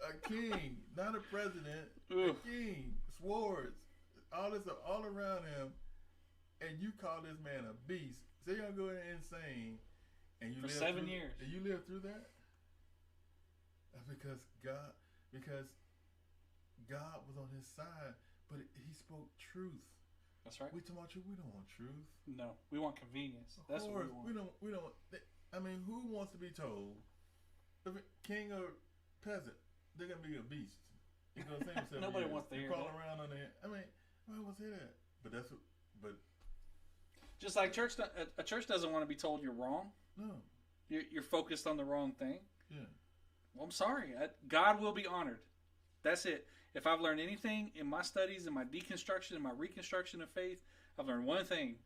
a king, not a president, a king, swords, all this all around him, and you call this man a beast. So you're gonna go insane, and you for live 7 years. And you live through that. Because God was on his side, but he spoke truth. That's right. We talking about truth. We don't want truth. No, we want convenience. That's what we want. We don't. I mean, who wants to be told if a king or peasant they're gonna be a beast? You know what I'm saying? Nobody wants to hear that. Crawl around on there. I mean, nobody wants to hear that. But that's what. But just like a church doesn't want to be told you're wrong. No. You're focused on the wrong thing. Yeah. Well, I'm sorry. God will be honored. That's it. If I've learned anything in my studies, in my deconstruction, in my reconstruction of faith, I've learned one thing,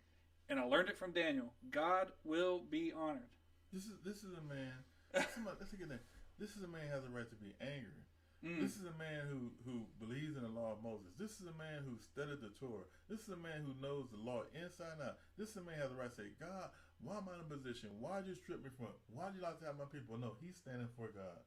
and I learned it from Daniel. God will be honored. This is a man. That's a good thing. This is a man who has a right to be angry. This is a man who believes in the law of Moses. This is a man who studied the Torah. This is a man who knows the law inside and out. This is a man who has a right to say, God, why am I in a position? Why did you strip me from it? Why did you like to have my people? No, he's standing for God.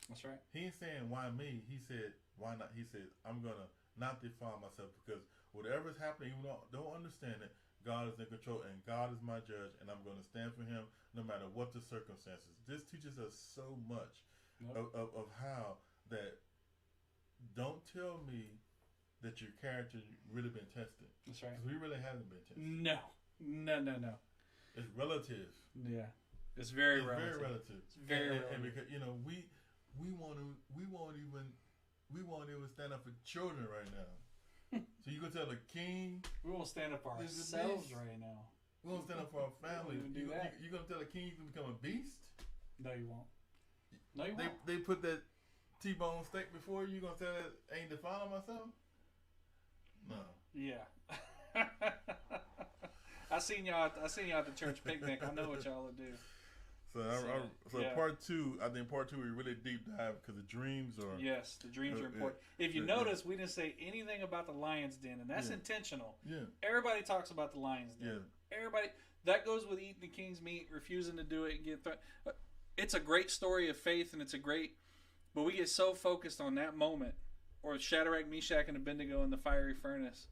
That's right. He ain't saying why me. He said why not. He said I'm gonna not defile myself, because whatever is happening, even though I don't understand it, God is in control and God is my judge, and I'm gonna stand for Him no matter what the circumstances. This teaches us so much of how that. Don't tell me that your character really been tested. That's right. Because we really haven't been tested. No. It's relative. Yeah. It's very relative. Very relative. It's very relative. And because we won't even stand up for children right now. So you gonna tell the king? We won't stand up for ourselves right now. We won't stand up for our family. You gonna tell the king to become a beast? No, you won't. No, you won't. They put that T-bone steak before you. Gonna tell that ain't defiling myself? No. Yeah. I seen y'all at the church picnic. I know what y'all would do. Part two, I think part two we really deep dive because the dreams are. Yes, the dreams are important. If you notice, we didn't say anything about the Lion's Den, and that's intentional. Yeah. Everybody talks about the Lion's Den. Yeah. Everybody. That goes with eating the king's meat, refusing to do it, and get. It's a great story of faith, and it's a great. But we get so focused on that moment, or Shadrach, Meshach, and Abednego in the fiery furnace,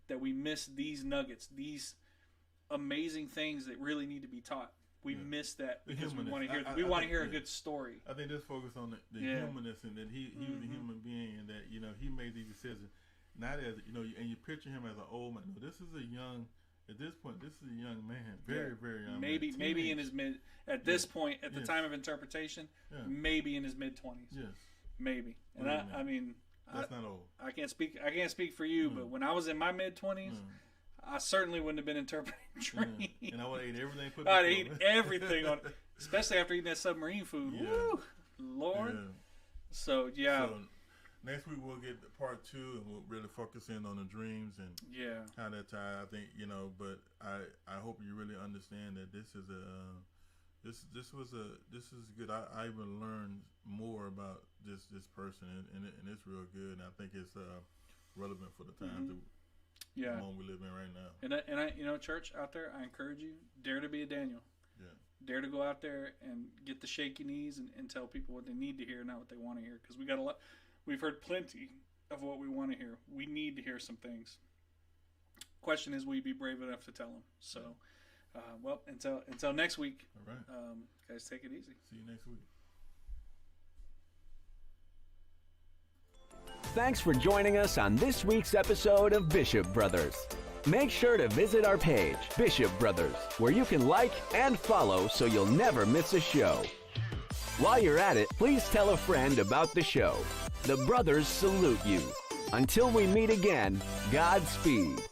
that we miss these nuggets, these amazing things that really need to be taught. We miss that because we want to hear. We want to hear a good story. I think just focus on the humanness and that he was a human being and that he made these decisions not as and you picture him as an old man. No, this is a young. At this point, this is a young man, very young. Maybe in his mid. At this point, at the time of interpretation, maybe in his mid-20s. Yes, maybe. And I mean, that's not old. I can't speak for you, but when I was in my mid-20s. I certainly wouldn't have been interpreting dreams. And I would have ate everything. I'd eat everything on it, especially after eating that submarine food. Yeah. Woo, Lord. Yeah. So next week we'll get part two, and we'll really focus in on the dreams and how that tie. I think but I hope you really understand that this is good. I even learned more about this person, and it's real good, and I think it's relevant for the times that we live in right now. And I church out there, I encourage you, dare to be a Daniel. Yeah. Dare to go out there and get the shaky knees and tell people what they need to hear, not what they want to hear. Because we got a lot. We've heard plenty of what we want to hear. We need to hear some things. Question is, will you be brave enough to tell them? So, until next week. All right. Guys, take it easy. See you next week. Thanks for joining us on this week's episode of Bishop Brothers. Make sure to visit our page, Bishop Brothers, where you can like and follow so you'll never miss a show. While you're at it, please tell a friend about the show. The brothers salute you. Until we meet again, Godspeed.